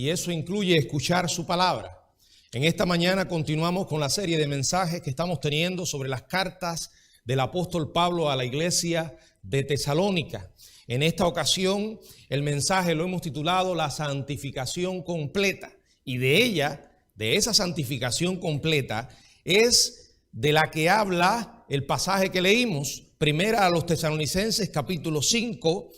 y eso incluye escuchar su palabra. En esta mañana continuamos con la serie de mensajes que estamos teniendo sobre las cartas del apóstol Pablo a la iglesia de Tesalónica. En esta ocasión el mensaje lo hemos titulado La santificación completa, y de esa santificación completa es de la que habla el pasaje que leímos, primera a los Tesalonicenses capítulo 5,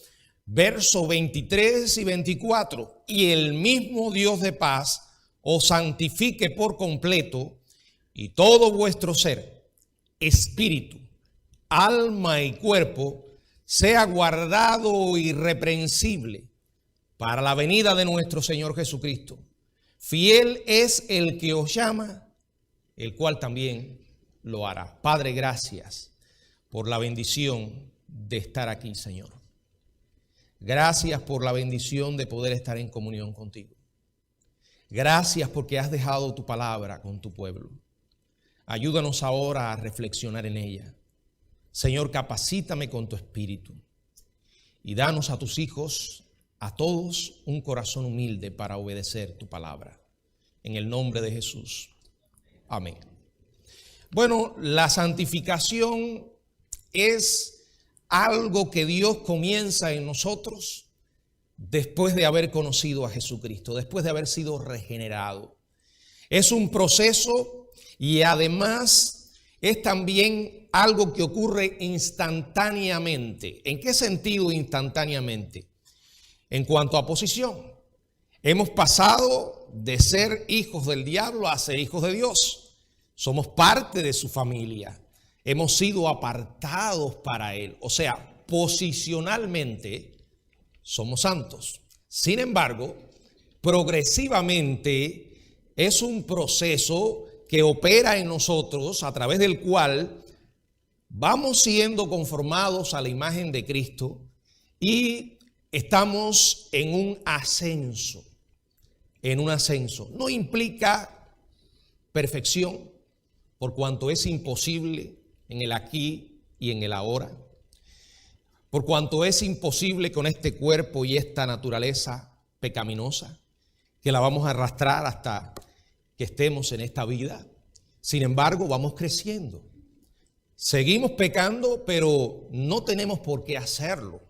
versos 23 y 24. Y el mismo Dios de paz os santifique por completo, y todo vuestro ser, espíritu, alma y cuerpo, sea guardado irreprensible para la venida de nuestro Señor Jesucristo. Fiel es el que os llama, el cual también lo hará. Padre, gracias por la bendición de estar aquí, Señor. Gracias por la bendición de poder estar en comunión contigo. Gracias porque has dejado tu palabra con tu pueblo. Ayúdanos ahora a reflexionar en ella. Señor, capacítame con tu espíritu y danos a tus hijos, a todos, un corazón humilde para obedecer tu palabra. En el nombre de Jesús. Amén. Bueno, la santificación es algo que Dios comienza en nosotros después de haber conocido a Jesucristo, después de haber sido regenerado. Es un proceso y además es también algo que ocurre instantáneamente. ¿En qué sentido instantáneamente? En cuanto a posición. Hemos pasado de ser hijos del diablo a ser hijos de Dios. Somos parte de su familia. Hemos sido apartados para Él. O sea, posicionalmente somos santos. Sin embargo, progresivamente es un proceso que opera en nosotros a través del cual vamos siendo conformados a la imagen de Cristo y estamos en un ascenso. No implica perfección, por cuanto es imposible en el aquí y en el ahora. Por cuanto es imposible con este cuerpo y esta naturaleza pecaminosa, que la vamos a arrastrar hasta que estemos en esta vida. Sin embargo, vamos creciendo. Seguimos pecando, pero no tenemos por qué hacerlo.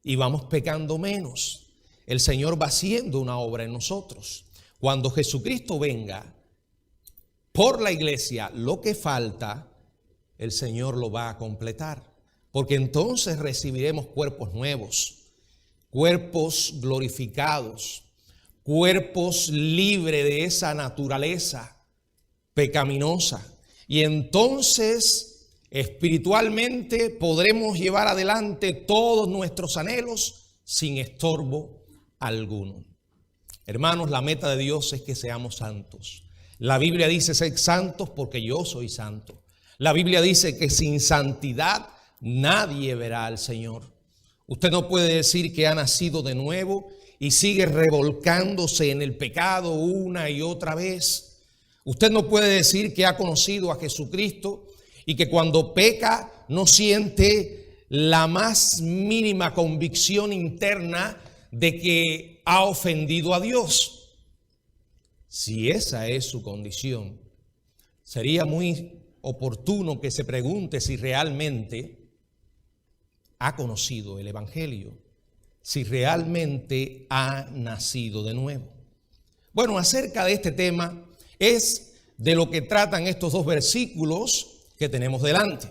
Y vamos pecando menos. El Señor va haciendo una obra en nosotros. Cuando Jesucristo venga por la iglesia, lo que falta, el Señor lo va a completar. Porque entonces recibiremos cuerpos nuevos, cuerpos glorificados, cuerpos libres de esa naturaleza pecaminosa. Y entonces espiritualmente podremos llevar adelante todos nuestros anhelos sin estorbo alguno. Hermanos, la meta de Dios es que seamos santos. La Biblia dice: sed santos porque yo soy santo. La Biblia dice que sin santidad nadie verá al Señor. Usted no puede decir que ha nacido de nuevo y sigue revolcándose en el pecado una y otra vez. Usted no puede decir que ha conocido a Jesucristo y que cuando peca no siente la más mínima convicción interna de que ha ofendido a Dios. Si esa es su condición, sería muy oportuno que se pregunte si realmente ha conocido el Evangelio, si realmente ha nacido de nuevo. Bueno, acerca de este tema es de lo que tratan estos dos versículos que tenemos delante.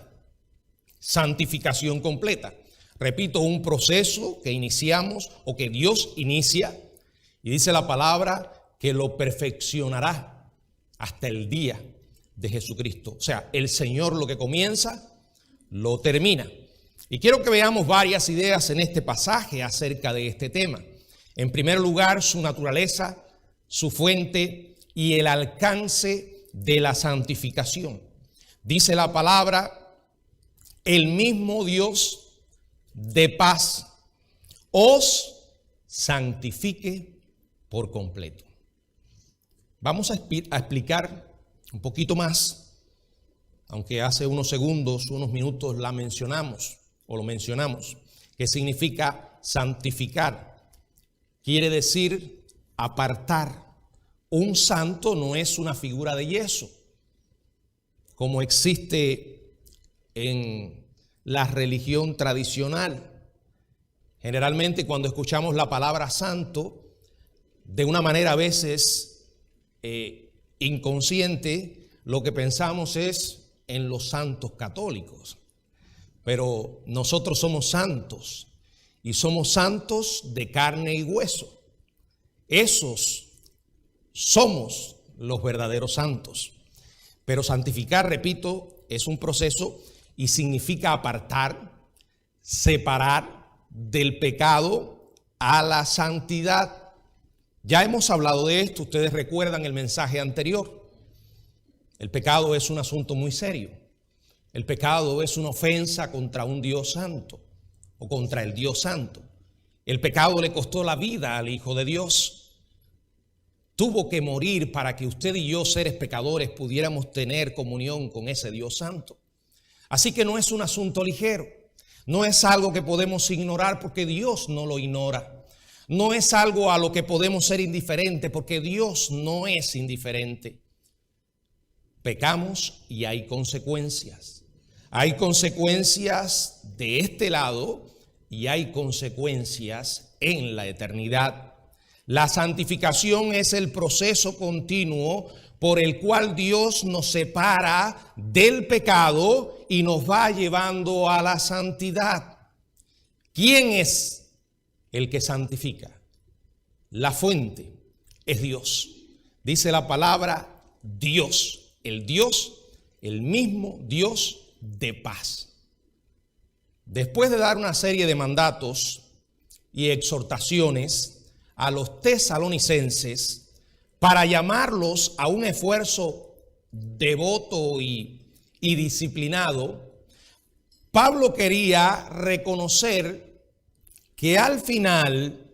Santificación completa. Repito, un proceso que iniciamos o que Dios inicia, y dice la palabra que lo perfeccionará hasta el día de Jesucristo. O sea, el Señor lo que comienza, lo termina. Y quiero que veamos varias ideas en este pasaje acerca de este tema. En primer lugar, su naturaleza, su fuente y el alcance de la santificación. Dice la palabra: el mismo Dios de paz os santifique por completo. Vamos a explicar un poquito más, aunque hace unos segundos, unos minutos la mencionamos o lo mencionamos. ¿Qué significa santificar? Quiere decir apartar. Un santo no es una figura de yeso, como existe en la religión tradicional. Generalmente cuando escuchamos la palabra santo, de una manera a veces inconsciente, lo que pensamos es en los santos católicos. Pero nosotros somos santos y somos santos de carne y hueso. Esos somos los verdaderos santos. Pero santificar, repito, es un proceso y significa apartar, separar del pecado a la santidad. Ya hemos hablado de esto, ustedes recuerdan el mensaje anterior. El pecado es un asunto muy serio. El pecado es una ofensa contra un Dios santo o contra el Dios santo. El pecado le costó la vida al Hijo de Dios. Tuvo que morir para que usted y yo, seres pecadores, pudiéramos tener comunión con ese Dios santo. Así que no es un asunto ligero. No es algo que podemos ignorar porque Dios no lo ignora. No es algo a lo que podemos ser indiferentes porque Dios no es indiferente. Pecamos y hay consecuencias. Hay consecuencias de este lado y hay consecuencias en la eternidad. La santificación es el proceso continuo por el cual Dios nos separa del pecado y nos va llevando a la santidad. ¿Quién es el que santifica? La fuente es Dios. Dice la palabra Dios, el mismo Dios de paz. Después de dar una serie de mandatos y exhortaciones a los tesalonicenses para llamarlos a un esfuerzo devoto y disciplinado, Pablo quería reconocer que al final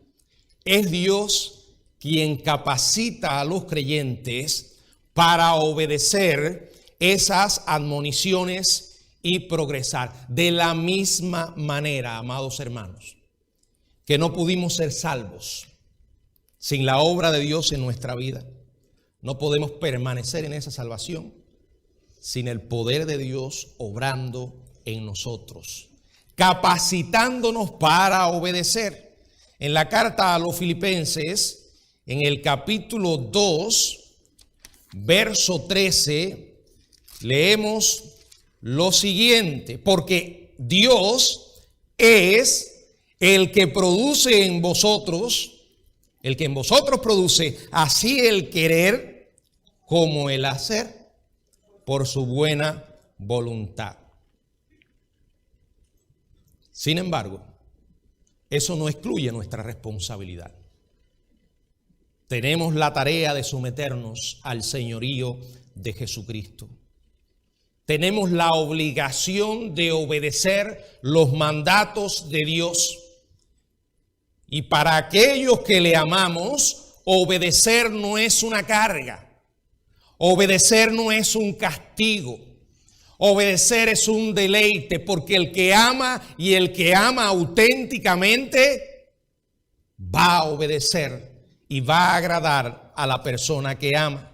es Dios quien capacita a los creyentes para obedecer esas admoniciones y progresar. De la misma manera, amados hermanos, que no pudimos ser salvos sin la obra de Dios en nuestra vida, no podemos permanecer en esa salvación sin el poder de Dios obrando en nosotros, capacitándonos para obedecer. En la carta a los Filipenses, en el capítulo 2, verso 13, leemos lo siguiente: porque Dios es el que produce en vosotros, el que en vosotros produce así el querer como el hacer por su buena voluntad. Sin embargo, eso no excluye nuestra responsabilidad. Tenemos la tarea de someternos al señorío de Jesucristo. Tenemos la obligación de obedecer los mandatos de Dios. Y para aquellos que le amamos, obedecer no es una carga. Obedecer no es un castigo. Obedecer es un deleite, porque el que ama y el que ama auténticamente va a obedecer y va a agradar a la persona que ama.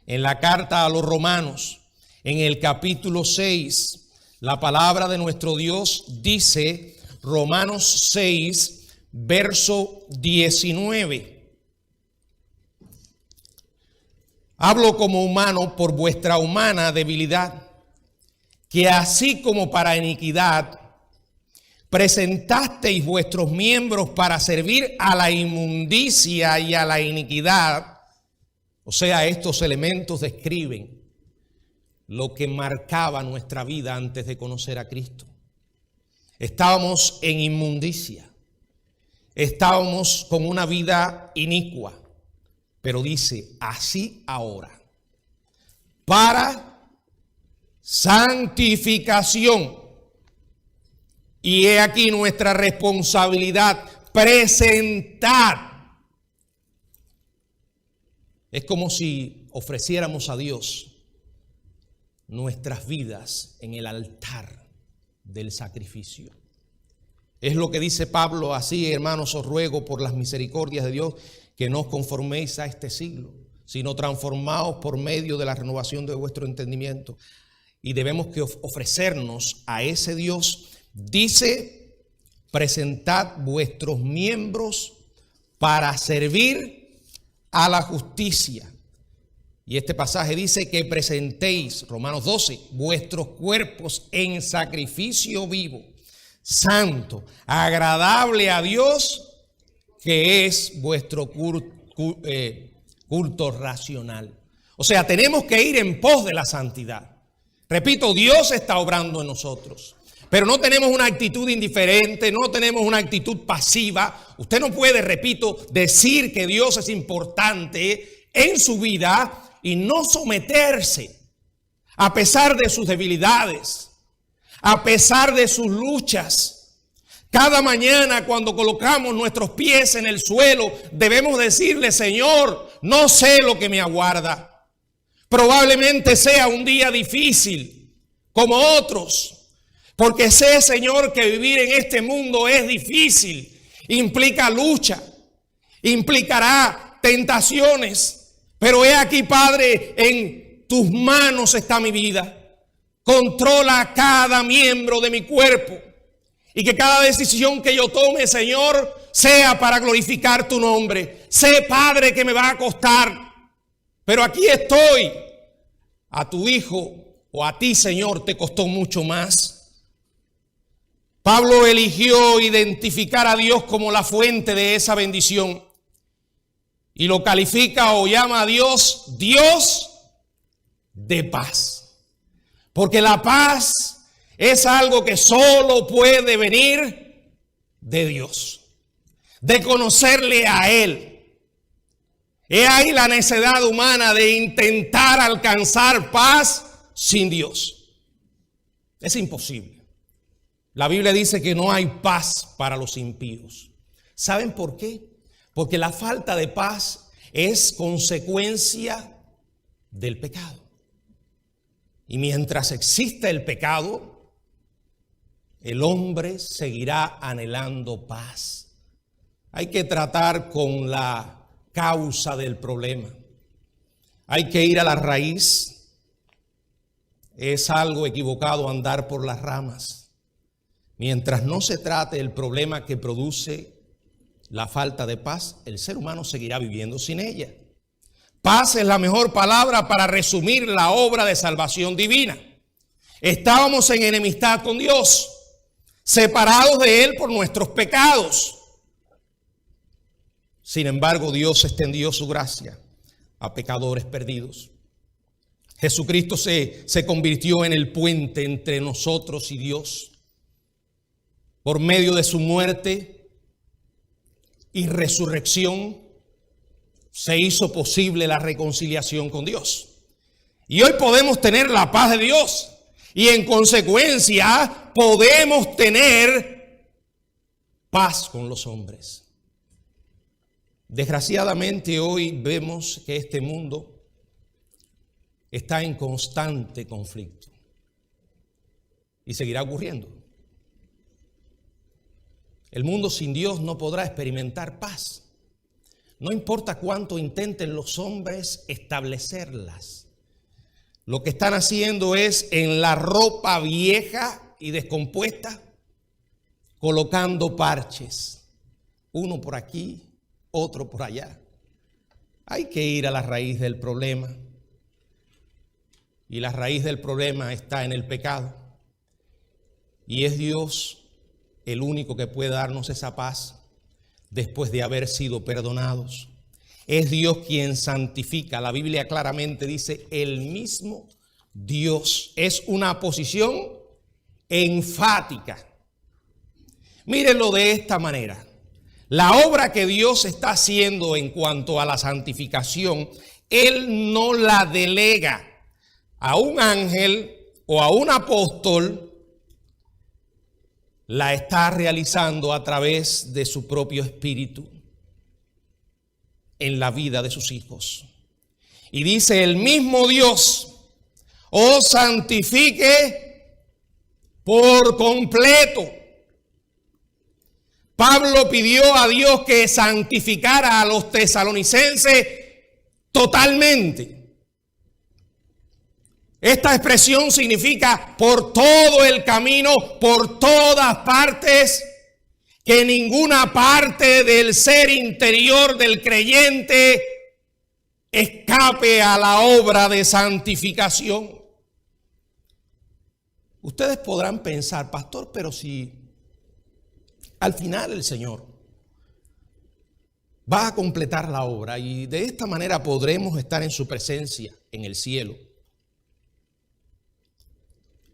En la carta a los Romanos, en el capítulo 6, la palabra de nuestro Dios dice, Romanos 6, verso 19. Hablo como humano por vuestra humana debilidad, que así como para iniquidad presentasteis vuestros miembros para servir a la inmundicia y a la iniquidad. O sea, estos elementos describen lo que marcaba nuestra vida antes de conocer a Cristo. Estábamos en inmundicia. Estábamos con una vida inicua, pero dice, así ahora, para santificación. Y he aquí nuestra responsabilidad, presentar. Es como si ofreciéramos a Dios nuestras vidas en el altar del sacrificio. Es lo que dice Pablo: así, hermanos, os ruego por las misericordias de Dios que no os conforméis a este siglo, sino transformaos por medio de la renovación de vuestro entendimiento. Y debemos que ofrecernos a ese Dios. Dice: presentad vuestros miembros para servir a la justicia. Y este pasaje dice que presentéis, Romanos 12, vuestros cuerpos en sacrificio vivo, santo, agradable a Dios, que es vuestro culto racional. O sea, tenemos que ir en pos de la santidad. Repito, Dios está obrando en nosotros, pero no tenemos una actitud indiferente, no tenemos una actitud pasiva. Usted no puede, repito, decir que Dios es importante en su vida y no someterse, a pesar de sus debilidades, a pesar de sus luchas. Cada mañana, cuando colocamos nuestros pies en el suelo, debemos decirle: Señor, no sé lo que me aguarda. Probablemente sea un día difícil como otros, porque sé, Señor, que vivir en este mundo es difícil, implica lucha, implicará tentaciones. Pero he aquí, Padre, en tus manos está mi vida. Controla cada miembro de mi cuerpo. Y que cada decisión que yo tome, Señor, sea para glorificar tu nombre. Sé, Padre, que me va a costar, pero aquí estoy. A tu hijo o a ti, Señor, te costó mucho más. Pablo eligió identificar a Dios como la fuente de esa bendición. Y lo califica o llama a Dios, Dios de paz. Porque la paz es algo que solo puede venir de Dios, de conocerle a Él. He ahí la necedad humana de intentar alcanzar paz sin Dios. Es imposible. La Biblia dice que no hay paz para los impíos. ¿Saben por qué? Porque la falta de paz es consecuencia del pecado. Y mientras exista el pecado, el hombre seguirá anhelando paz. Hay que tratar con la causa del problema. Hay que ir a la raíz. Es algo equivocado andar por las ramas. Mientras no se trate el problema que produce la falta de paz, el ser humano seguirá viviendo sin ella. Paz es la mejor palabra para resumir la obra de salvación divina. Estábamos en enemistad con Dios, separados de Él por nuestros pecados. Sin embargo, Dios extendió su gracia a pecadores perdidos. Jesucristo se convirtió en el puente entre nosotros y Dios. Por medio de su muerte y resurrección se hizo posible la reconciliación con Dios. Y hoy podemos tener la paz de Dios y en consecuencia podemos tener paz con los hombres. Desgraciadamente hoy vemos que este mundo está en constante conflicto y seguirá ocurriendo. El mundo sin Dios no podrá experimentar paz. No importa cuánto intenten los hombres establecerlas. Lo que están haciendo es en la ropa vieja y descompuesta, colocando parches. Uno por aquí, otro por allá. Hay que ir a la raíz del problema. Y la raíz del problema está en el pecado. Y es Dios el único que puede darnos esa paz después de haber sido perdonados. Es Dios quien santifica. La Biblia claramente dice el mismo Dios. Es una posición enfática. Mírenlo de esta manera. La obra que Dios está haciendo en cuanto a la santificación, Él no la delega a un ángel o a un apóstol. La está realizando a través de su propio espíritu en la vida de sus hijos. Y dice el mismo Dios, os santifique por completo. Pablo pidió a Dios que santificara a los tesalonicenses totalmente. Esta expresión significa por todo el camino, por todas partes, que ninguna parte del ser interior del creyente escape a la obra de santificación. Ustedes podrán pensar, pastor, pero si al final el Señor va a completar la obra y de esta manera podremos estar en su presencia en el cielo,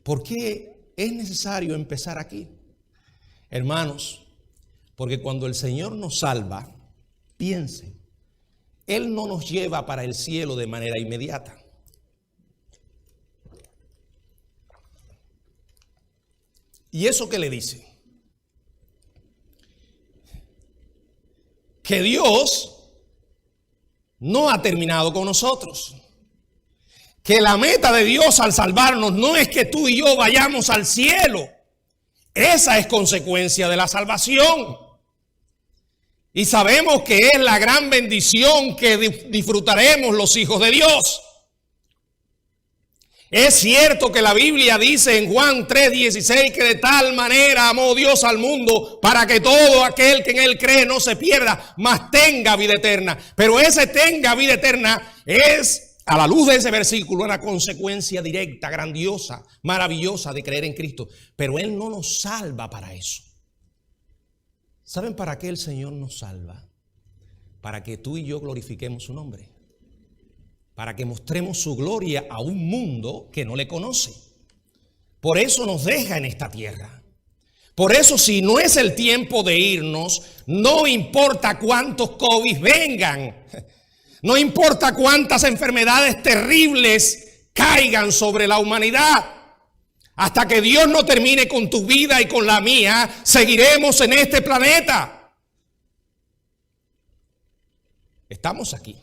¿por qué es necesario empezar aquí? Hermanos, porque cuando el Señor nos salva, piensen, Él no nos lleva para el cielo de manera inmediata. ¿Y eso qué le dice? Que Dios no ha terminado con nosotros. Que la meta de Dios al salvarnos no es que tú y yo vayamos al cielo. Esa es consecuencia de la salvación. Y sabemos que es la gran bendición que disfrutaremos los hijos de Dios. Es cierto que la Biblia dice en Juan 3:16 que de tal manera amó Dios al mundo para que todo aquel que en Él cree no se pierda, mas tenga vida eterna. Pero ese tenga vida eterna es, a la luz de ese versículo, una consecuencia directa, grandiosa, maravillosa de creer en Cristo. Pero Él no nos salva para eso. ¿Saben para qué el Señor nos salva? Para que tú y yo glorifiquemos su nombre. Para que mostremos su gloria a un mundo que no le conoce. Por eso nos deja en esta tierra. Por eso, si no es el tiempo de irnos, no importa cuántos COVID vengan, no importa cuántas enfermedades terribles caigan sobre la humanidad, hasta que Dios no termine con tu vida y con la mía, seguiremos en este planeta. Estamos aquí.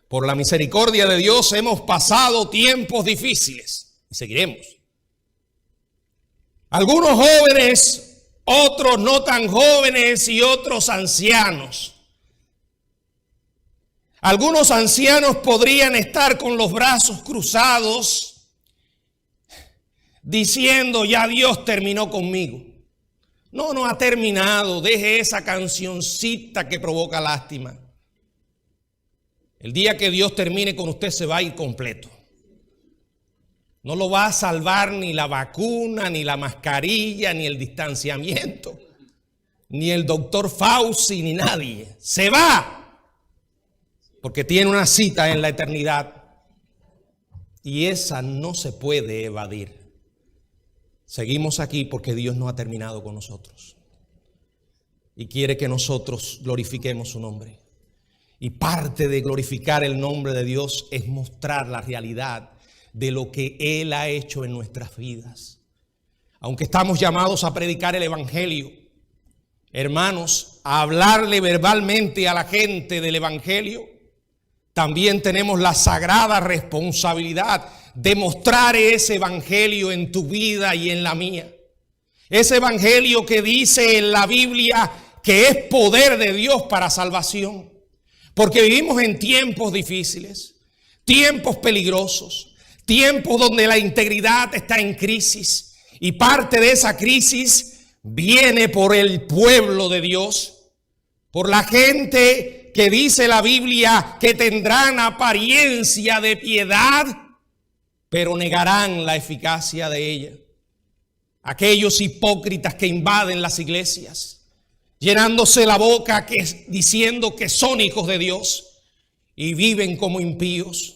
Por la misericordia de Dios hemos pasado tiempos difíciles y seguiremos. Algunos jóvenes, otros no tan jóvenes y otros ancianos. Algunos ancianos podrían estar con los brazos cruzados diciendo, ya Dios terminó conmigo. No, no ha terminado. Deje esa cancioncita que provoca lástima. El día que Dios termine con usted se va a ir completo. No lo va a salvar ni la vacuna, ni la mascarilla, ni el distanciamiento, ni el doctor Fauci, ni nadie. Se va porque tiene una cita en la eternidad y esa no se puede evadir. Seguimos aquí porque Dios no ha terminado con nosotros y quiere que nosotros glorifiquemos su nombre. Y parte de glorificar el nombre de Dios es mostrar la realidad de lo que Él ha hecho en nuestras vidas. Aunque estamos llamados a predicar el Evangelio, hermanos, a hablarle verbalmente a la gente del Evangelio, también tenemos la sagrada responsabilidad de mostrar ese Evangelio en tu vida y en la mía. Ese Evangelio que dice en la Biblia que es poder de Dios para salvación. Porque vivimos en tiempos difíciles, tiempos peligrosos, tiempos donde la integridad está en crisis. Y parte de esa crisis viene por el pueblo de Dios, por la gente que dice la Biblia que tendrán apariencia de piedad, pero negarán la eficacia de ella. Aquellos hipócritas que invaden las iglesias, llenándose la boca diciendo que son hijos de Dios y viven como impíos,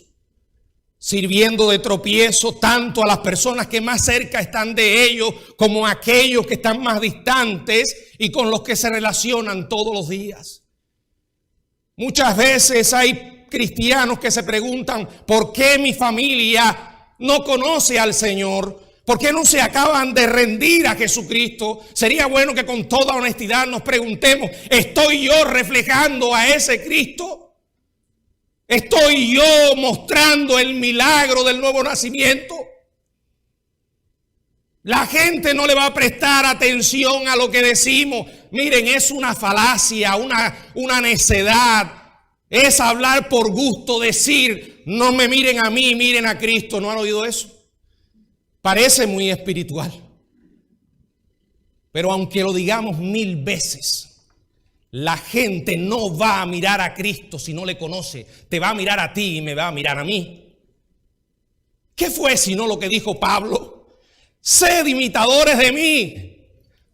sirviendo de tropiezo tanto a las personas que más cerca están de ellos como a aquellos que están más distantes y con los que se relacionan todos los días. Muchas veces hay cristianos que se preguntan, ¿por qué mi familia no conoce al Señor? ¿Por qué no se acaban de rendir a Jesucristo? Sería bueno que con toda honestidad nos preguntemos, ¿estoy yo reflejando a ese Cristo? ¿Estoy yo mostrando el milagro del nuevo nacimiento? La gente no le va a prestar atención a lo que decimos. Miren, es una falacia, una necedad. Es hablar por gusto, decir, no me miren a mí, miren a Cristo. ¿No han oído eso? Parece muy espiritual. Pero aunque lo digamos 1000 veces, la gente no va a mirar a Cristo si no le conoce. Te va a mirar a ti y me va a mirar a mí. ¿Qué fue sino lo que dijo Pablo? Sed imitadores de mí,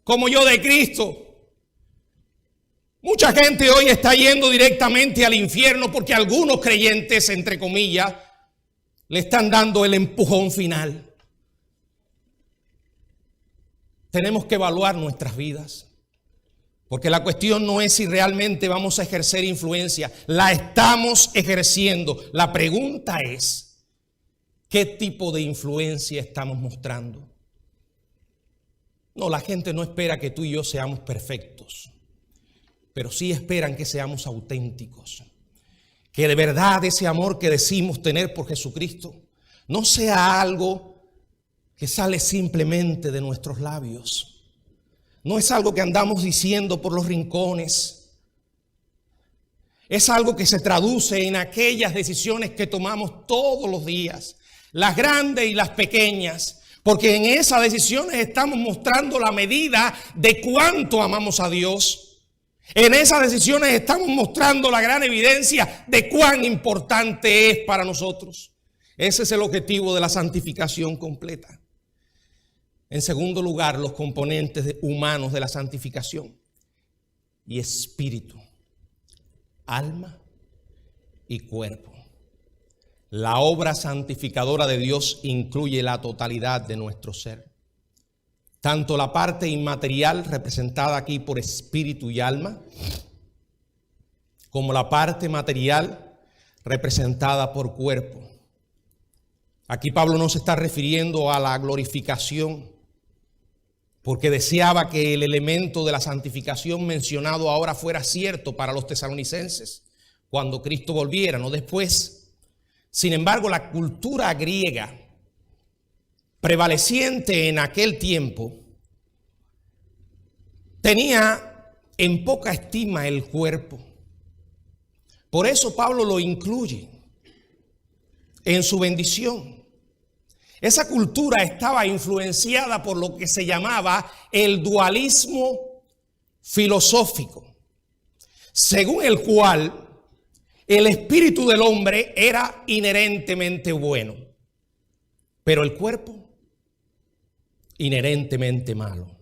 como yo de Cristo. Mucha gente hoy está yendo directamente al infierno porque algunos creyentes, entre comillas, le están dando el empujón final. Tenemos que evaluar nuestras vidas, porque la cuestión no es si realmente vamos a ejercer influencia. La estamos ejerciendo. La pregunta es, ¿qué tipo de influencia estamos mostrando? No, la gente no espera que tú y yo seamos perfectos, pero sí esperan que seamos auténticos. Que de verdad ese amor que decimos tener por Jesucristo no sea algo que sale simplemente de nuestros labios. No es algo que andamos diciendo por los rincones. Es algo que se traduce en aquellas decisiones que tomamos todos los días, las grandes y las pequeñas. Porque en esas decisiones estamos mostrando la medida de cuánto amamos a Dios. En esas decisiones estamos mostrando la gran evidencia de cuán importante es para nosotros. Ese es el objetivo de la santificación completa. En segundo lugar, los componentes humanos de la santificación. Y espíritu, alma y cuerpo. La obra santificadora de Dios incluye la totalidad de nuestro ser. Tanto la parte inmaterial representada aquí por espíritu y alma, como la parte material representada por cuerpo. Aquí Pablo no se está refiriendo a la glorificación, porque deseaba que el elemento de la santificación mencionado ahora fuera cierto para los tesalonicenses, cuando Cristo volviera, no después. Sin embargo, la cultura griega prevaleciente en aquel tiempo tenía en poca estima el cuerpo. Por eso Pablo lo incluye en su bendición. Esa cultura estaba influenciada por lo que se llamaba el dualismo filosófico, según el cual el espíritu del hombre era inherentemente bueno, pero el cuerpo inherentemente malo.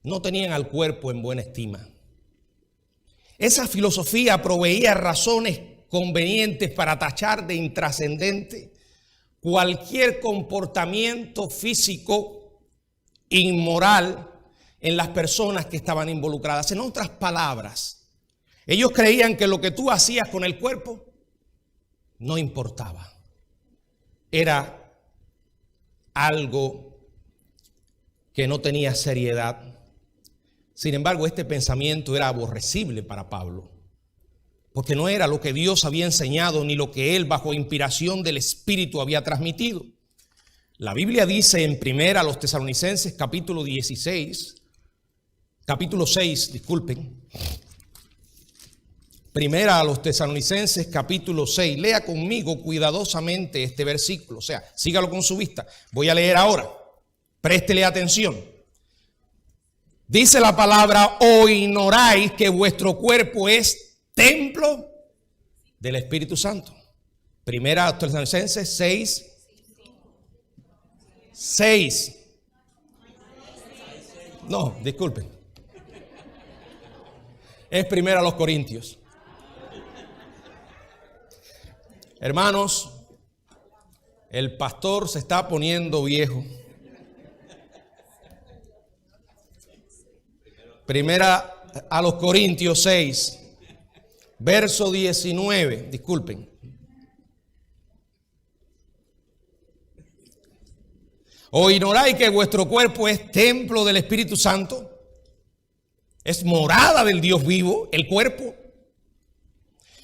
No tenían al cuerpo en buena estima. Esa filosofía proveía razones convenientes para tachar de intrascendente cualquier comportamiento físico inmoral en las personas que estaban involucradas. En otras palabras, ellos creían que lo que tú hacías con el cuerpo no importaba. Era algo que no tenía seriedad. Sin embargo, este pensamiento era aborrecible para Pablo, porque no era lo que Dios había enseñado ni lo que él bajo inspiración del Espíritu había transmitido. La Biblia dice en primera a los Tesalonicenses capítulo 6, Primera a los Tesalonicenses capítulo 6. Lea conmigo cuidadosamente este versículo. O sea, sígalo con su vista. Voy a leer ahora. Préstele atención. Dice la palabra: ¿o ignoráis que vuestro cuerpo es templo del Espíritu Santo? Primera a los Tesalonicenses 6. No, disculpen. Es primera a los Corintios. Hermanos, el pastor se está poniendo viejo. Primera a los Corintios 6, verso 19, disculpen. ¿O ignoráis que vuestro cuerpo es templo del Espíritu Santo? Es morada del Dios vivo, el cuerpo.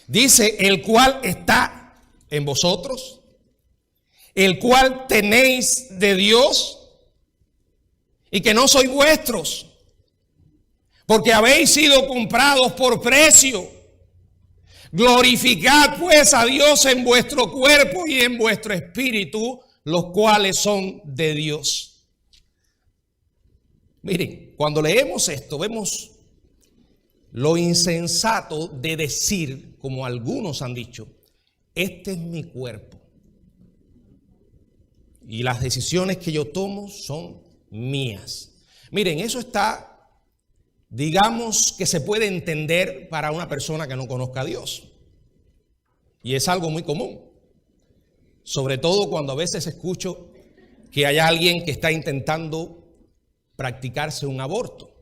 Dice, el cual está en vosotros, el cual tenéis de Dios y que no sois vuestros, porque habéis sido comprados por precio. Glorificad pues a Dios en vuestro cuerpo y en vuestro espíritu, los cuales son de Dios. Miren, cuando leemos esto, vemos lo insensato de decir, como algunos han dicho, este es mi cuerpo y las decisiones que yo tomo son mías. Miren, eso está, digamos que se puede entender para una persona que no conozca a Dios. Y es algo muy común. Sobre todo cuando a veces escucho que hay alguien que está intentando practicarse un aborto,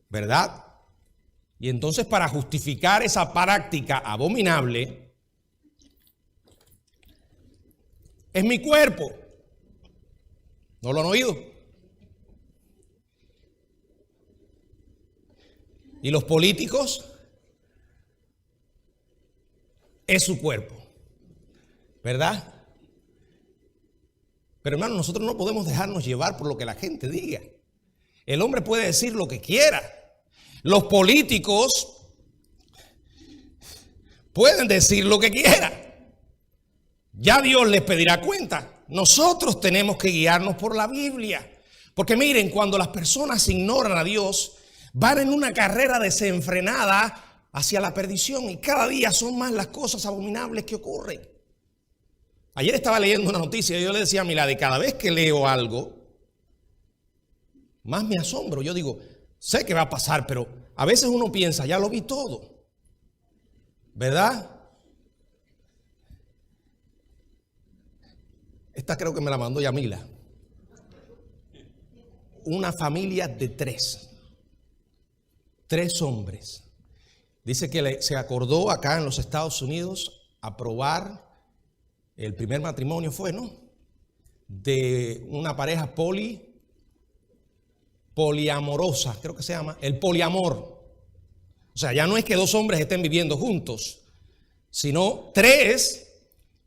¿verdad? Y entonces, para justificar esa práctica abominable, es mi cuerpo. ¿No lo han oído? Y los políticos, es su cuerpo, ¿verdad? Pero hermano, nosotros no podemos dejarnos llevar por lo que la gente diga. El hombre puede decir lo que quiera. Los políticos pueden decir lo que quieran. Ya Dios les pedirá cuenta. Nosotros tenemos que guiarnos por la Biblia. Porque miren, cuando las personas ignoran a Dios, van en una carrera desenfrenada hacia la perdición. Y cada día son más las cosas abominables que ocurren. Ayer estaba leyendo una noticia y yo le decía a Milady, cada vez que leo algo, más me asombro. Yo digo, sé que va a pasar, pero a veces uno piensa, ya lo vi todo, ¿verdad? Esta creo que me la mandó Yamila. Una familia de tres hombres. Dice que se acordó acá en los Estados Unidos aprobar el primer matrimonio, fue, ¿no? De una pareja poliamorosa, creo que se llama, el poliamor. O sea, ya no es que dos hombres estén viviendo juntos, sino tres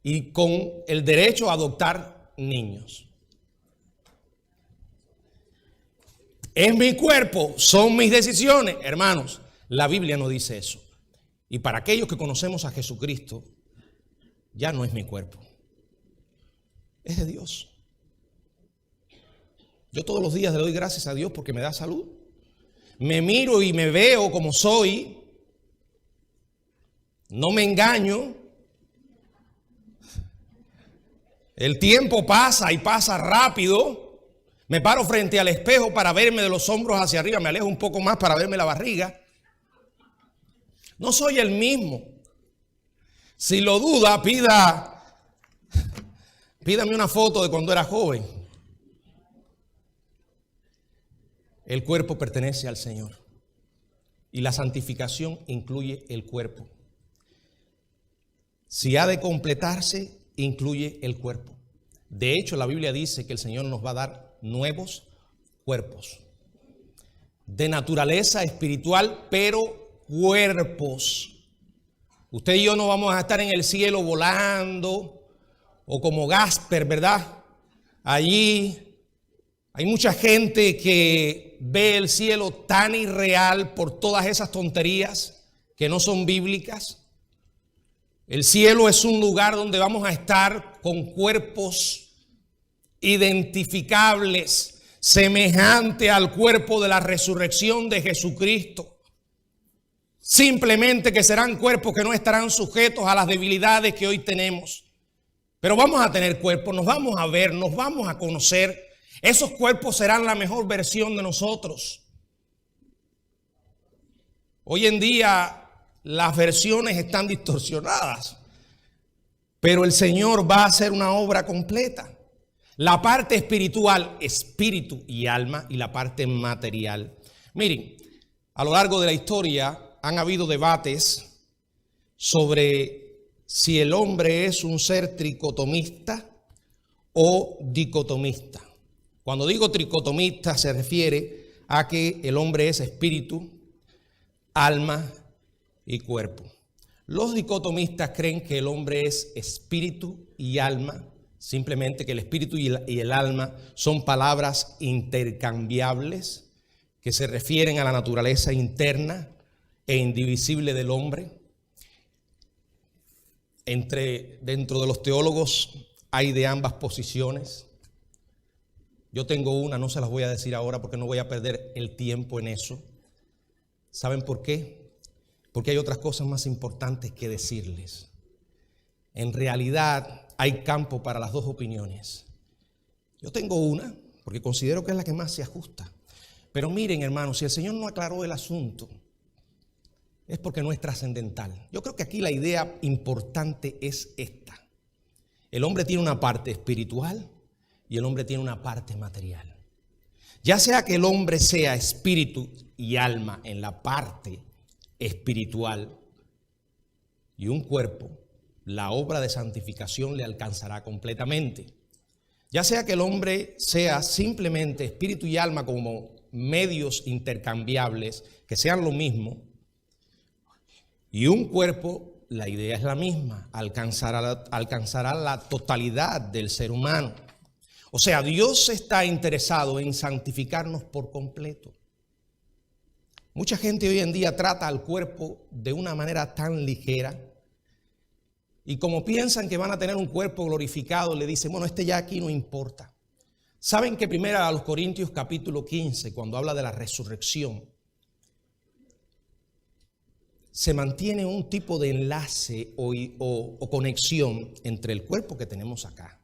y con el derecho a adoptar niños. Es mi cuerpo, son mis decisiones. Hermanos, la Biblia no dice eso. Y para aquellos que conocemos a Jesucristo, ya no es mi cuerpo, es de Dios. Yo todos los días le doy gracias a Dios porque me da salud. Me miro y me veo como soy. No me engaño. El tiempo pasa y pasa rápido. Me paro frente al espejo para verme de los hombros hacia arriba. Me alejo un poco más para verme la barriga. No soy el mismo. Si lo duda, pídame una foto de cuando era joven. El cuerpo pertenece al Señor. Y la santificación incluye el cuerpo. Si ha de completarse, incluye el cuerpo. De hecho, la Biblia dice que el Señor nos va a dar nuevos cuerpos. De naturaleza espiritual, pero cuerpos. Usted y yo no vamos a estar en el cielo volando o como Gasper, ¿verdad? Allí hay mucha gente que ve el cielo tan irreal por todas esas tonterías que no son bíblicas. El cielo es un lugar donde vamos a estar con cuerpos identificables, semejante al cuerpo de la resurrección de Jesucristo. Simplemente que serán cuerpos que no estarán sujetos a las debilidades que hoy tenemos. Pero vamos a tener cuerpos, nos vamos a ver, nos vamos a conocer. Esos cuerpos serán la mejor versión de nosotros. Hoy en día las versiones están distorsionadas, pero el Señor va a hacer una obra completa. La parte espiritual, espíritu y alma, y la parte material. Miren, a lo largo de la historia han habido debates sobre si el hombre es un ser tricotomista o dicotomista. Cuando digo tricotomista se refiere a que el hombre es espíritu, alma y cuerpo. Los dicotomistas creen que el hombre es espíritu y alma simplemente que el espíritu y el alma son palabras intercambiables que se refieren a la naturaleza interna e indivisible del hombre. Dentro de los teólogos hay de ambas posiciones. Yo tengo una, no se las voy a decir ahora porque no voy a perder el tiempo en eso. ¿Saben por qué? Porque hay otras cosas más importantes que decirles. En realidad hay campo para las dos opiniones. Yo tengo una porque considero que es la que más se ajusta. Pero miren, hermanos, si el Señor no aclaró el asunto, es porque no es trascendental. Yo creo que aquí la idea importante es esta. El hombre tiene una parte espiritual y el hombre tiene una parte material. Ya sea que el hombre sea espíritu y alma en la parte espiritual y un cuerpo, la obra de santificación le alcanzará completamente. Ya sea que el hombre sea simplemente espíritu y alma como medios intercambiables, que sean lo mismo, y un cuerpo, la idea es la misma, alcanzará la totalidad del ser humano. O sea, Dios está interesado en santificarnos por completo. Mucha gente hoy en día trata al cuerpo de una manera tan ligera y como piensan que van a tener un cuerpo glorificado, le dicen, bueno, ya aquí no importa. Saben que primero a los Corintios capítulo 15, cuando habla de la resurrección, se mantiene un tipo de enlace o conexión entre el cuerpo que tenemos acá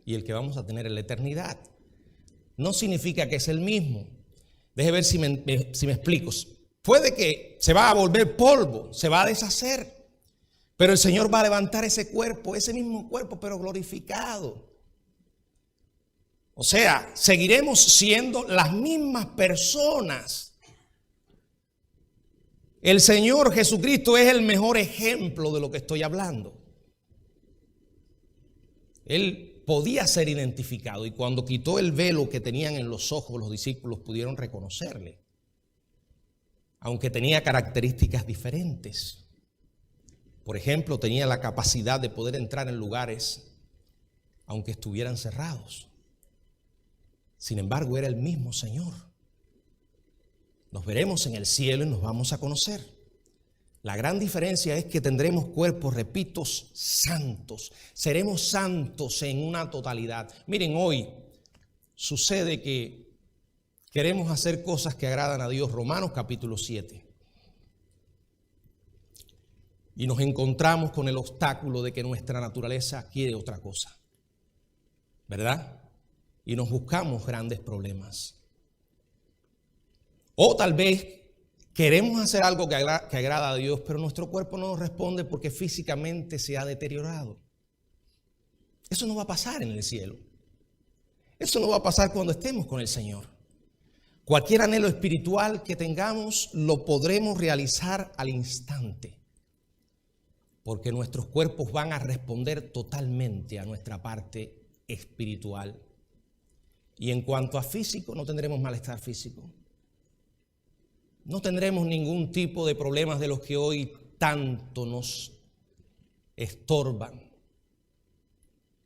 y el que vamos a tener en la eternidad. No significa que es el mismo. Deje ver si me explico. Puede que se va a volver polvo, se va a deshacer, pero el Señor va a levantar ese cuerpo, ese mismo cuerpo, pero glorificado. O sea, seguiremos siendo las mismas personas. El Señor Jesucristo es el mejor ejemplo de lo que estoy hablando. Él podía ser identificado y cuando quitó el velo que tenían en los ojos, los discípulos pudieron reconocerle, aunque tenía características diferentes. Por ejemplo, tenía la capacidad de poder entrar en lugares aunque estuvieran cerrados. Sin embargo, era el mismo Señor. Nos veremos en el cielo y nos vamos a conocer. La gran diferencia es que tendremos cuerpos, repito, santos. Seremos santos en una totalidad. Miren, hoy sucede que queremos hacer cosas que agradan a Dios. Romanos capítulo 7. Y nos encontramos con el obstáculo de que nuestra naturaleza quiere otra cosa. ¿Verdad? Y nos buscamos grandes problemas. O tal vez queremos hacer algo que agrada a Dios, pero nuestro cuerpo no nos responde porque físicamente se ha deteriorado. Eso no va a pasar en el cielo. Eso no va a pasar cuando estemos con el Señor. Cualquier anhelo espiritual que tengamos lo podremos realizar al instante, porque nuestros cuerpos van a responder totalmente a nuestra parte espiritual. Y en cuanto a físico, no tendremos malestar físico. No tendremos ningún tipo de problemas de los que hoy tanto nos estorban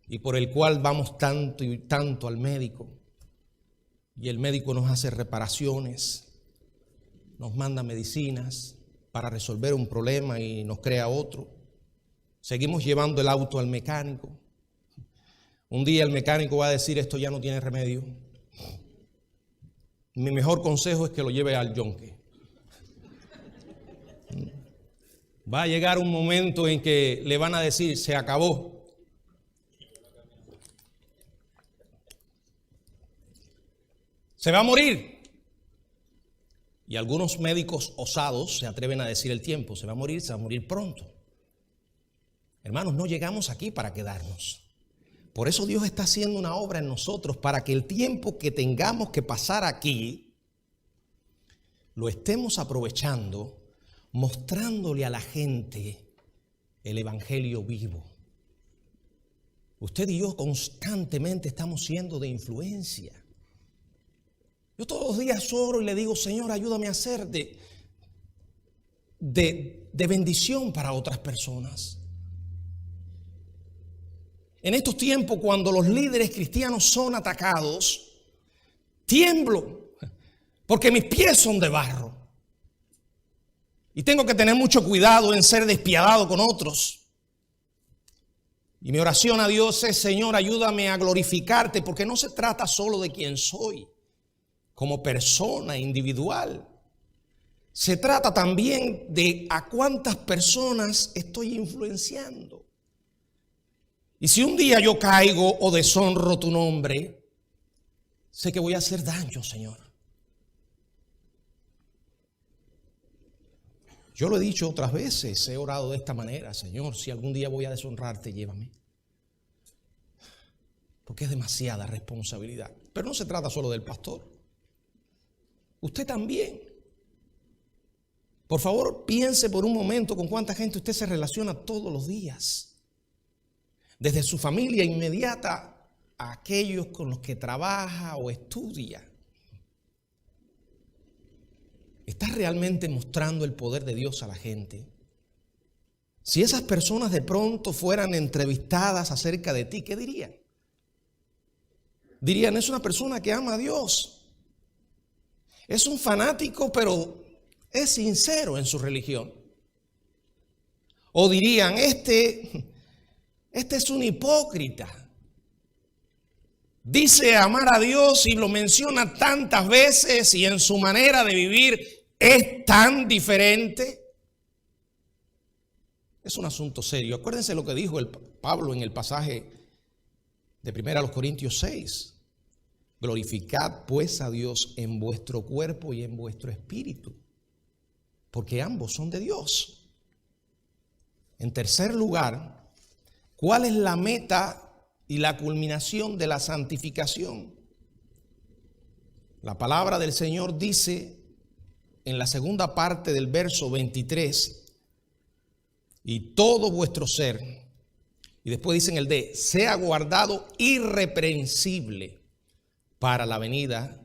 y por el cual vamos tanto y tanto al médico. Y el médico nos hace reparaciones, nos manda medicinas para resolver un problema y nos crea otro. Seguimos llevando el auto al mecánico. Un día el mecánico va a decir, esto ya no tiene remedio. Mi mejor consejo es que lo lleve al yonque. Va a llegar un momento en que le van a decir, se acabó. Se va a morir. Y algunos médicos osados se atreven a decir el tiempo, se va a morir pronto. Hermanos, no llegamos aquí para quedarnos. Por eso Dios está haciendo una obra en nosotros para que el tiempo que tengamos que pasar aquí lo estemos aprovechando, mostrándole a la gente el evangelio vivo. Usted y yo constantemente estamos siendo de influencia. Yo todos los días oro y le digo, Señor, ayúdame a ser de bendición para otras personas. en estos tiempos cuando los líderes cristianos son atacados, tiemblo porque mis pies son de barro. Y tengo que tener mucho cuidado en ser despiadado con otros. Y mi oración a Dios es: Señor, ayúdame a glorificarte, porque no se trata solo de quién soy como persona individual. Se trata también de a cuántas personas estoy influenciando. Y si un día yo caigo o deshonro tu nombre, sé que voy a hacer daño, Señor. Yo lo he dicho otras veces, he orado de esta manera: Señor, si algún día voy a deshonrarte, llévame. Porque es demasiada responsabilidad. Pero no se trata solo del pastor. Usted también. Por favor, piense por un momento con cuánta gente usted se relaciona todos los días. Desde su familia inmediata a aquellos con los que trabaja o estudia. ¿Estás realmente mostrando el poder de Dios a la gente? Si esas personas de pronto fueran entrevistadas acerca de ti, ¿qué dirían? Dirían: es una persona que ama a Dios. Es un fanático, pero es sincero en su religión. O dirían: este es un hipócrita. Dice amar a Dios y lo menciona tantas veces, y en su manera de vivir es tan diferente. Es un asunto serio. Acuérdense lo que dijo Pablo en el pasaje de 1 Corintios 6. Glorificad pues a Dios en vuestro cuerpo y en vuestro espíritu, porque ambos son de Dios. En tercer lugar, ¿cuál es la meta y la culminación de la santificación? La palabra del Señor dice en la segunda parte del verso 23: y todo vuestro ser, y después dice en el D, sea guardado irreprensible para la venida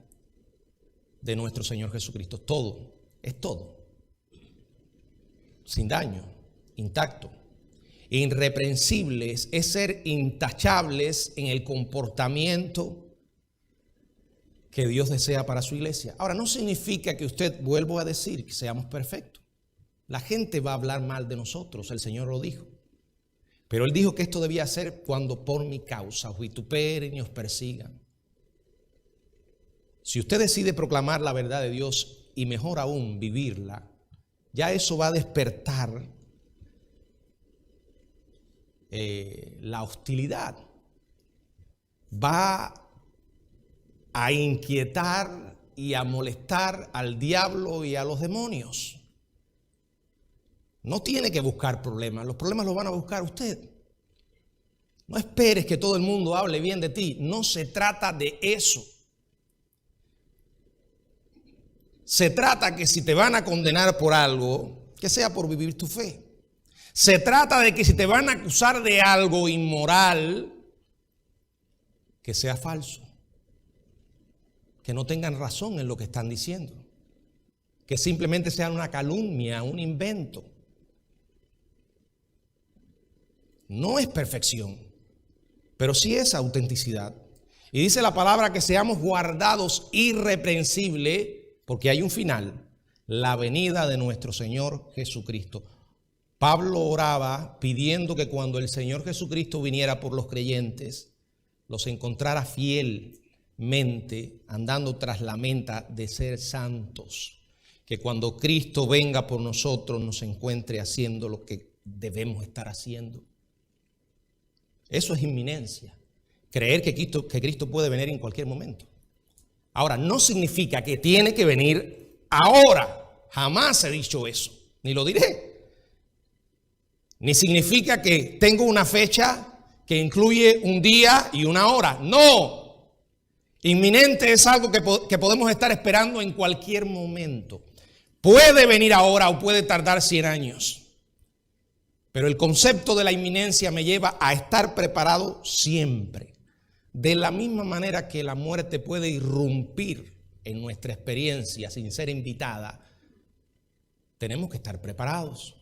de nuestro Señor Jesucristo. Todo, es todo. Sin daño, intacto. Irreprensibles es ser intachables en el comportamiento que Dios desea para su iglesia. Ahora, no significa que usted, vuelvo a decir, que seamos perfectos. La gente va a hablar mal de nosotros, el Señor lo dijo. Pero Él dijo que esto debía ser cuando por mi causa os vituperen y os persigan. Si usted decide proclamar la verdad de Dios y mejor aún vivirla, ya eso va a despertar la hostilidad. Va a inquietar y a molestar al diablo y a los demonios. No tiene que buscar problemas, los problemas los van a buscar usted. No esperes que todo el mundo hable bien de ti, no se trata de eso. Se trata que si te van a condenar por algo, que sea por vivir tu fe. Se trata de que si te van a acusar de algo inmoral, que sea falso. Que no tengan razón en lo que están diciendo. Que simplemente sea una calumnia, un invento. No es perfección, pero sí es autenticidad. Y dice la palabra que seamos guardados irreprensibles, porque hay un final, la venida de nuestro Señor Jesucristo. Pablo oraba pidiendo que cuando el Señor Jesucristo viniera por los creyentes, los encontrara fielmente andando tras la meta de ser santos. Que cuando Cristo venga por nosotros nos encuentre haciendo lo que debemos estar haciendo. Eso es inminencia. Creer que Cristo puede venir en cualquier momento. Ahora, no significa que tiene que venir ahora. Jamás he dicho eso, ni lo diré. Ni significa que tengo una fecha que incluye un día y una hora. No. Inminente es algo que podemos estar esperando en cualquier momento. Puede venir ahora o puede tardar 100 años. Pero el concepto de la inminencia me lleva a estar preparado siempre. De la misma manera que la muerte puede irrumpir en nuestra experiencia sin ser invitada, tenemos que estar preparados.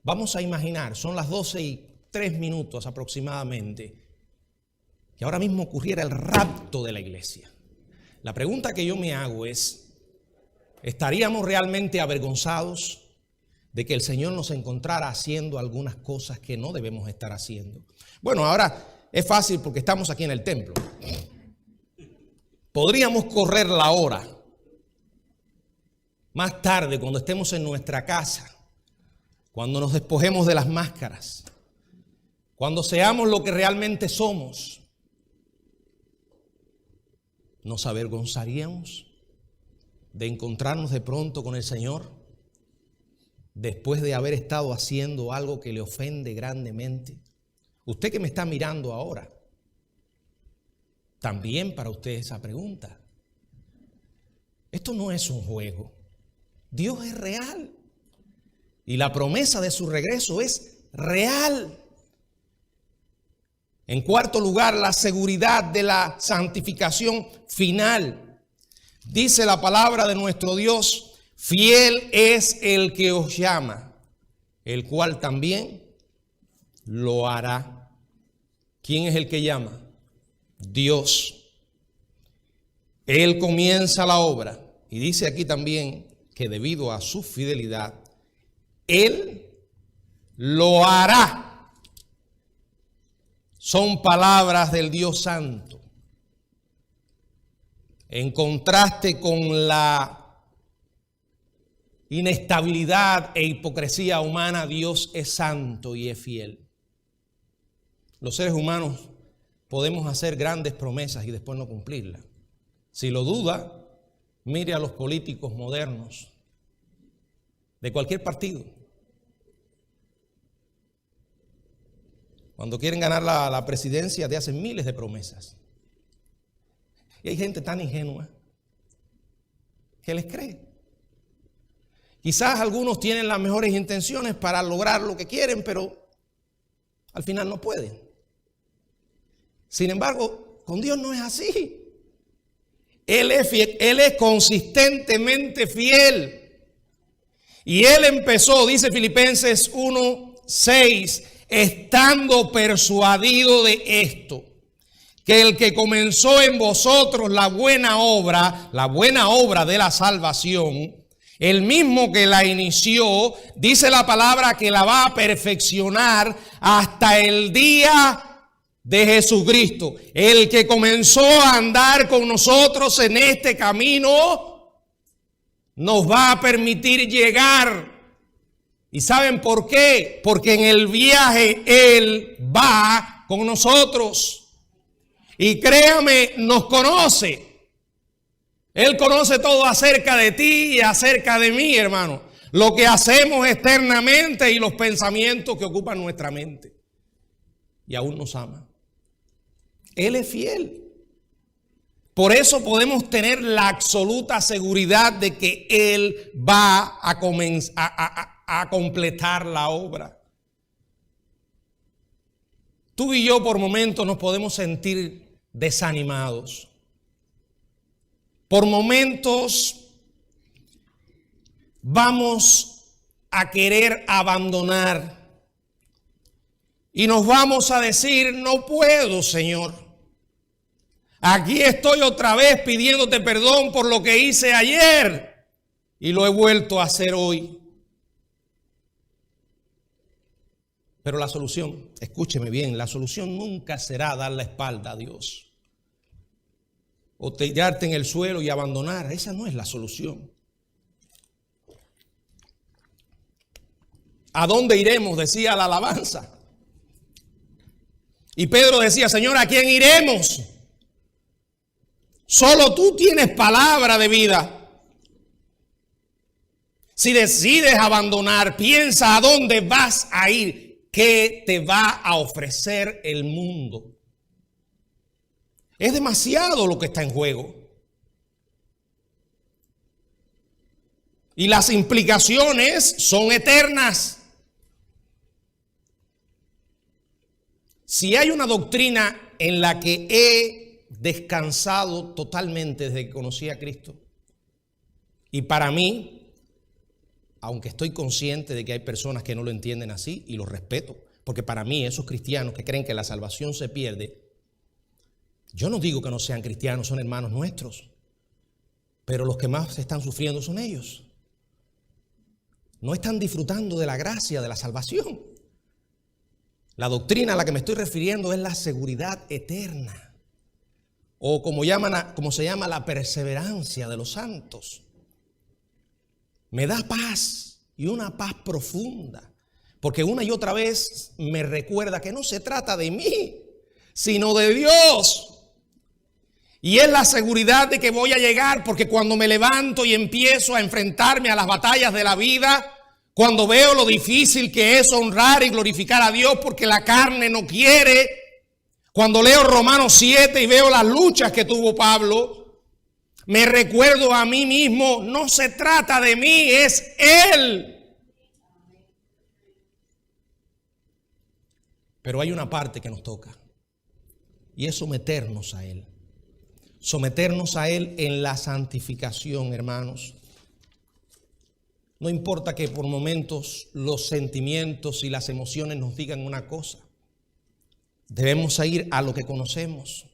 Vamos a imaginar, son las 12 3 minutos aproximadamente, que ahora mismo ocurriera el rapto de la iglesia, la pregunta que yo me hago es, ¿estaríamos realmente avergonzados de que el Señor nos encontrara haciendo algunas cosas que no debemos estar haciendo? Bueno, ahora es fácil porque estamos aquí en el templo. Podríamos correr la hora más tarde, cuando estemos en nuestra casa, cuando nos despojemos de las máscaras, cuando seamos lo que realmente somos, ¿nos avergonzaríamos de encontrarnos de pronto con el Señor después de haber estado haciendo algo que le ofende grandemente? Usted que me está mirando ahora, también para usted esa pregunta. Esto no es un juego. Dios es real y la promesa de su regreso es real. En cuarto lugar, la seguridad de la santificación final. Dice la palabra de nuestro Dios: fiel es el que os llama, el cual también lo hará. ¿Quién es el que llama? Dios. Él comienza la obra y dice aquí también que debido a su fidelidad, Él lo hará. Son palabras del Dios Santo. En contraste con la inestabilidad e hipocresía humana, Dios es santo y es fiel. Los seres humanos podemos hacer grandes promesas y después no cumplirlas. Si lo duda, mire a los políticos modernos de cualquier partido. Cuando quieren ganar la presidencia, te hacen miles de promesas. Y hay gente tan ingenua que les cree. Quizás algunos tienen las mejores intenciones para lograr lo que quieren, pero al final no pueden. Sin embargo, con Dios no es así. Él es fiel, Él es consistentemente fiel. Y Él empezó, dice Filipenses 1:6, estando persuadido de esto, que el que comenzó en vosotros la buena obra de la salvación, el mismo que la inició, dice la palabra que la va a perfeccionar hasta el día de Jesucristo. El que comenzó a andar con nosotros en este camino nos va a permitir llegar. ¿Y saben por qué? Porque en el viaje Él va con nosotros. Y créame, nos conoce. Él conoce todo acerca de ti y acerca de mí, hermano. Lo que hacemos externamente y los pensamientos que ocupan nuestra mente. Y aún nos ama. Él es fiel. Por eso podemos tener la absoluta seguridad de que Él va a completar la obra. Tú y yo por momentos nos podemos sentir desanimados. Por momentos vamos a querer abandonar. Y nos vamos a decir, no puedo, Señor. Aquí estoy otra vez pidiéndote perdón por lo que hice ayer y lo he vuelto a hacer hoy. Pero la solución, escúcheme bien, la solución nunca será dar la espalda a Dios o tirarte en el suelo y abandonar. Esa no es la solución. ¿A dónde iremos? Decía la alabanza. Y Pedro decía, Señor, ¿a quién iremos? Solo tú tienes palabra de vida. Si decides abandonar, piensa a dónde vas a ir, qué te va a ofrecer el mundo. Es demasiado lo que está en juego. Y las implicaciones son eternas. Si hay una doctrina en la que he descansado totalmente desde que conocí a Cristo, y para mí, aunque estoy consciente de que hay personas que no lo entienden así, y lo respeto, porque para mí esos cristianos que creen que la salvación se pierde, yo no digo que no sean cristianos, son hermanos nuestros, pero los que más están sufriendo son ellos. No están disfrutando de la gracia de la salvación. La doctrina a la que me estoy refiriendo es la seguridad eterna, o como se llama la perseverancia de los santos. Me da paz, y una paz profunda, porque una y otra vez me recuerda que no se trata de mí, sino de Dios. Y es la seguridad de que voy a llegar, porque cuando me levanto y empiezo a enfrentarme a las batallas de la vida, cuando veo lo difícil que es honrar y glorificar a Dios porque la carne no quiere, cuando leo Romanos 7 y veo las luchas que tuvo Pablo, me recuerdo a mí mismo, no se trata de mí, es Él. Pero hay una parte que nos toca, y es someternos a Él. Someternos a Él en la santificación, hermanos. No importa que por momentos los sentimientos y las emociones nos digan una cosa. Debemos ir a lo que conocemos.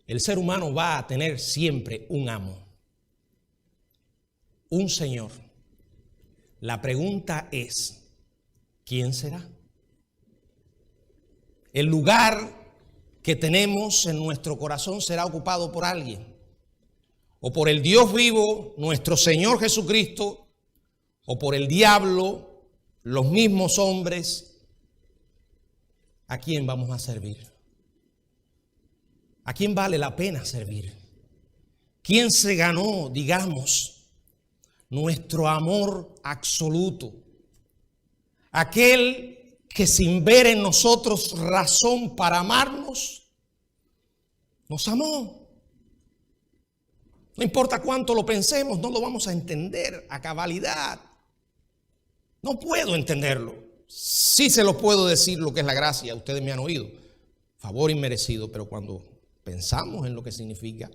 El ser humano va a tener siempre un amo, un Señor. La pregunta es, ¿quién será? El lugar que tenemos en nuestro corazón será ocupado por alguien, o por el Dios vivo, nuestro Señor Jesucristo, o por el diablo, los mismos hombres. ¿A quién vamos a servir? ¿A quién vale la pena servir? ¿Quién se ganó, digamos, nuestro amor absoluto? Aquel que sin ver en nosotros razón para amarnos, nos amó. No importa cuánto lo pensemos, no lo vamos a entender a cabalidad. No puedo entenderlo. Sí se lo puedo decir lo que es la gracia, ustedes me han oído, favor inmerecido, pero cuando pensamos en lo que significa,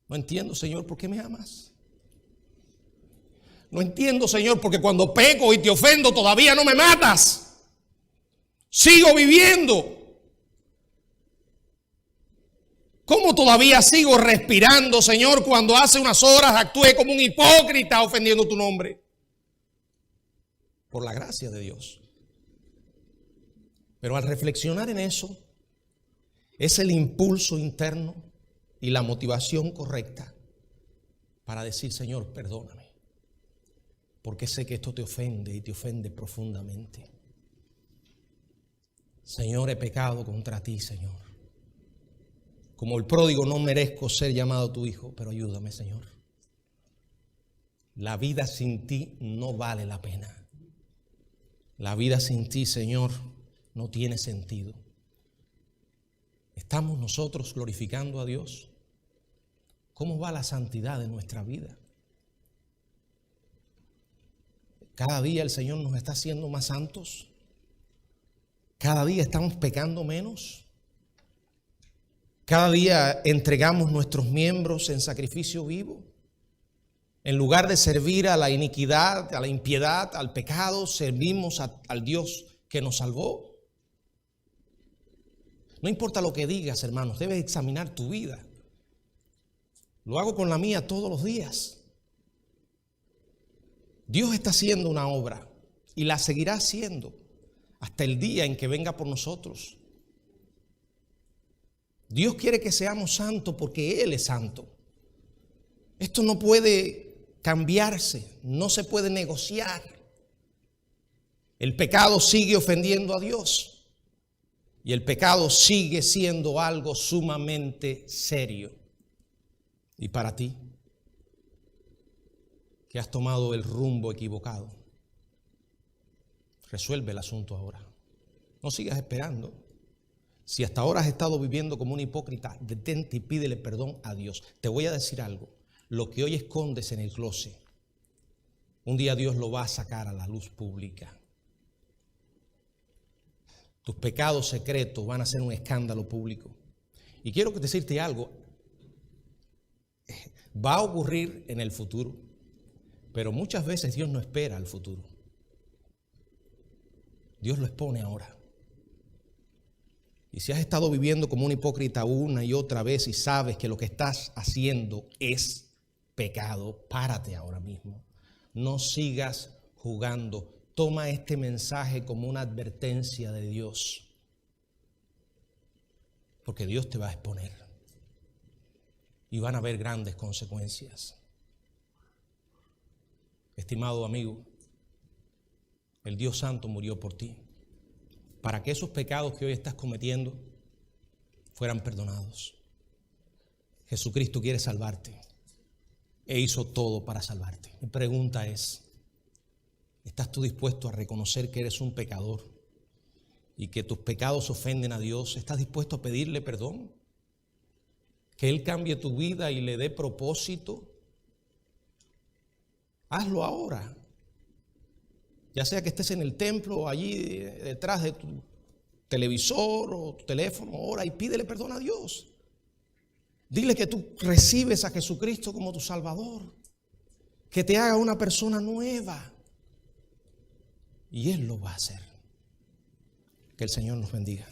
no entiendo, Señor, ¿por qué me amas? No entiendo, Señor, porque cuando peco y te ofendo todavía no me matas. Sigo viviendo. ¿Cómo todavía sigo respirando, Señor, cuando hace unas horas actué como un hipócrita ofendiendo tu nombre? Por la gracia de Dios. Pero al reflexionar en eso, es el impulso interno y la motivación correcta para decir, Señor, perdóname, porque sé que esto te ofende y te ofende profundamente. Señor, he pecado contra ti, Señor. Como el pródigo no merezco ser llamado tu hijo, pero ayúdame, Señor. La vida sin ti no vale la pena. La vida sin ti, Señor, no tiene sentido. ¿Estamos nosotros glorificando a Dios? ¿Cómo va la santidad de nuestra vida? Cada día el Señor nos está haciendo más santos. Cada día estamos pecando menos. Cada día entregamos nuestros miembros en sacrificio vivo. En lugar de servir a la iniquidad, a la impiedad, al pecado, servimos al Dios que nos salvó. No importa lo que digas, hermanos, debes examinar tu vida. Lo hago con la mía todos los días. Dios está haciendo una obra y la seguirá haciendo hasta el día en que venga por nosotros. Dios quiere que seamos santos porque Él es santo. Esto no puede cambiarse, no se puede negociar. El pecado sigue ofendiendo a Dios y el pecado sigue siendo algo sumamente serio. Y para ti, que has tomado el rumbo equivocado, resuelve el asunto ahora. No sigas esperando. Si hasta ahora has estado viviendo como un hipócrita, detente y pídele perdón a Dios. Te voy a decir algo. Lo que hoy escondes en el closet, un día Dios lo va a sacar a la luz pública. Tus pecados secretos van a ser un escándalo público. Y quiero decirte algo. Va a ocurrir en el futuro, pero muchas veces Dios no espera al futuro. Dios lo expone ahora. Y si has estado viviendo como un hipócrita una y otra vez y sabes que lo que estás haciendo es pecado, párate ahora mismo. No sigas jugando. Toma este mensaje como una advertencia de Dios. Porque Dios te va a exponer. Y van a haber grandes consecuencias. Estimado amigo, el Dios Santo murió por ti, para que esos pecados que hoy estás cometiendo fueran perdonados. Jesucristo quiere salvarte e hizo todo para salvarte. Mi pregunta es, ¿estás tú dispuesto a reconocer que eres un pecador y que tus pecados ofenden a Dios? ¿Estás dispuesto a pedirle perdón? Que Él cambie tu vida y le dé propósito. Hazlo ahora. Ya sea que estés en el templo o allí detrás de tu televisor o tu teléfono, ora y pídele perdón a Dios. Dile que tú recibes a Jesucristo como tu Salvador, que te haga una persona nueva. Y Él lo va a hacer. Que el Señor nos bendiga.